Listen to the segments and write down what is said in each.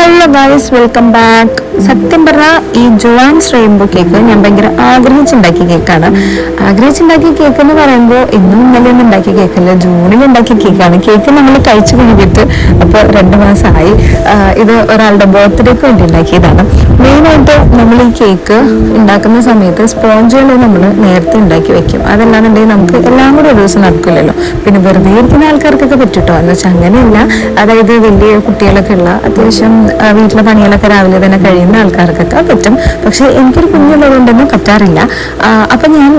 Hello guys, welcome back. സത്യം പറഞ്ഞാൽ ഈ ജോൺസ് റെയിൻബോ കേക്ക് ഞാൻ ഭയങ്കര ആഗ്രഹിച്ചുണ്ടാക്കിയ കേക്കാണ്. ആഗ്രഹിച്ചുണ്ടാക്കിയ കേക്ക് എന്ന് പറയുമ്പോൾ ഇന്നും ഇന്നലെ ഒന്നും ഉണ്ടാക്കിയ കേക്കല്ല, ജൂണിൽ ഉണ്ടാക്കിയ കേക്കാണ്. കേക്ക് നമ്മൾ കഴിച്ചു കഴിഞ്ഞിട്ട് അപ്പോൾ 2 മാസമായി. ഇത് ഒരാളുടെ ബർത്ത്ഡേക്ക് വേണ്ടി ഉണ്ടാക്കിയതാണ്. മെയിനായിട്ട് നമ്മൾ ഈ കേക്ക് ഉണ്ടാക്കുന്ന സമയത്ത് സ്പോഞ്ചുകൾ നമ്മൾ നേരത്തെ ഉണ്ടാക്കി വെക്കും. അതല്ലാന്നുണ്ടെങ്കിൽ നമുക്ക് എല്ലാം കൂടെ ഒരു ദിവസം നടക്കില്ലല്ലോ. പിന്നെ വെറുതെ ഇരിക്കുന്ന ആൾക്കാർക്കൊക്കെ പറ്റൂട്ടോ എന്ന് വെച്ചാൽ അങ്ങനെയല്ല. അതായത് വലിയ കുട്ടികളൊക്കെ ഉള്ള അത്യാവശ്യം വീട്ടിലെ പണികളൊക്കെ രാവിലെ തന്നെ കഴിയുന്ന ആൾക്കാർക്കൊക്കെ പറ്റും. പക്ഷെ എനിക്കൊരു കുഞ്ഞുള്ളതുകൊണ്ടൊന്നും പറ്റാറില്ല. അപ്പം ഞാൻ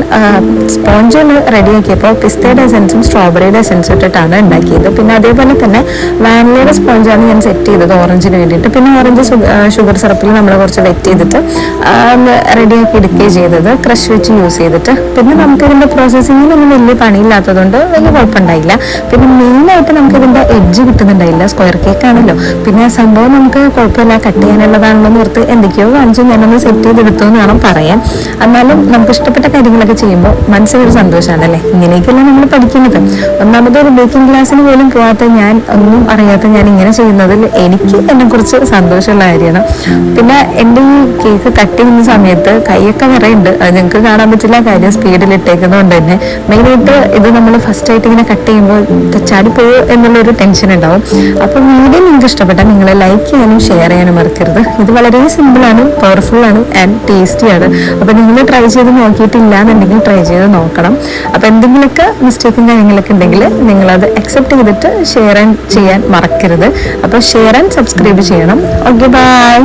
സ്പോഞ്ചുകൾ റെഡിയാക്കിയപ്പോൾ പിസ്തയുടെ എസെൻസും സ്ട്രോബെറിയുടെ എസെൻസും ഇട്ടിട്ടാണ് ഉണ്ടാക്കിയത്. പിന്നെ അതേപോലെ തന്നെ വാനിലയുടെ സ്പോഞ്ചാണ് ഞാൻ സെറ്റ് ചെയ്തത് ഓറഞ്ചിന് വേണ്ടിയിട്ട്. പിന്നെ ഓറഞ്ച് ഷുഗർ സിറപ്പിൽ നമ്മൾ കുറച്ച് വെറ്റ് ചെയ്തിട്ട് റെഡിയാക്കി എടുക്കുകയും ചെയ്തത് ക്രഷ് വെച്ച് യൂസ് ചെയ്തിട്ട്. പിന്നെ നമുക്കിതിൻ്റെ പ്രോസസ്സിങ്ങിനൊന്നും വലിയ പണിയില്ലാത്തതുകൊണ്ട് വലിയ കുഴപ്പമുണ്ടായില്ല. പിന്നെ മെയിനായിട്ട് നമുക്കിതിൻ്റെ എഡ്ജ് കിട്ടുന്നുണ്ടായില്ല. സ്ക്വയർ കേക്ക് ആണല്ലോ. പിന്നെ സംഭവം നമുക്ക് കുഴപ്പമില്ല, കട്ട് ചെയ്യാനുള്ളതാണല്ലോ ഓർത്ത് എന്തൊക്കെയോ കാണിച്ച് ഞാനൊന്ന് സെറ്റ് ചെയ്തെടുത്തു എന്ന് വേണം പറയാൻ. എന്നാലും നമുക്ക് ഇഷ്ടപ്പെട്ട കാര്യങ്ങളൊക്കെ ചെയ്യുമ്പോൾ മനസ്സിലൊരു സന്തോഷമാണല്ലേ. ഇങ്ങനെയൊക്കെയല്ല നമ്മൾ പഠിക്കുന്നത്. ഒന്നാമത് ഒരു ബേക്കിംഗ് ക്ലാസ്സിന് പോലും പോകാത്ത ഞാൻ, ഒന്നും അറിയാത്ത ഞാൻ ഇങ്ങനെ ചെയ്യുന്നതിൽ എനിക്ക് എന്നെക്കുറിച്ച് സന്തോഷമുള്ള കാര്യമാണ്. പിന്നെ എൻ്റെ ഈ കേക്ക് കട്ട് ചെയ്യുന്ന സമയത്ത് കൈയൊക്കെ വിറയുണ്ട്. അത് നിങ്ങൾക്ക് കാണാൻ പറ്റില്ല, കാര്യം സ്പീഡിൽ ഇട്ടേക്കുന്നതുകൊണ്ട് തന്നെ. മെയിനായിട്ട് ഇത് നമ്മൾ ഫസ്റ്റ് ആയിട്ട് ഇങ്ങനെ കട്ട് ചെയ്യുമ്പോൾ ചാടിപ്പോയോ എന്നുള്ളൊരു ടെൻഷൻ ഉണ്ടാവും. അപ്പം വീഡിയോ നിങ്ങൾക്ക് ഇഷ്ടപ്പെട്ടാൽ നിങ്ങൾ ലൈക്ക് ചെയ്യാനും ഷെയർ ചെയ്യാനും മറക്കരുത്. ഇത് വളരെ സിമ്പിളാണ്, പവർഫുള്ളാണ് ആൻഡ് ടേസ്റ്റിയാണ്. അപ്പോൾ നിങ്ങൾ ട്രൈ ചെയ്ത് നോക്കിയിട്ടില്ല എന്നുണ്ടെങ്കിൽ ട്രൈ ചെയ്ത് നോക്കണം. അപ്പോൾ എന്തെങ്കിലുമൊക്കെ മിസ്റ്റേക്കും കാര്യങ്ങളൊക്കെ ഉണ്ടെങ്കിൽ നിങ്ങളത് അക്സെപ്റ്റ് ചെയ്തിട്ട് ഷെയർ ചെയ്യാൻ മറക്കരുത്. അപ്പോൾ ഷെയർ ആൻഡ് സബ്സ്ക്രൈബ് ചെയ്യണം. Okay, by.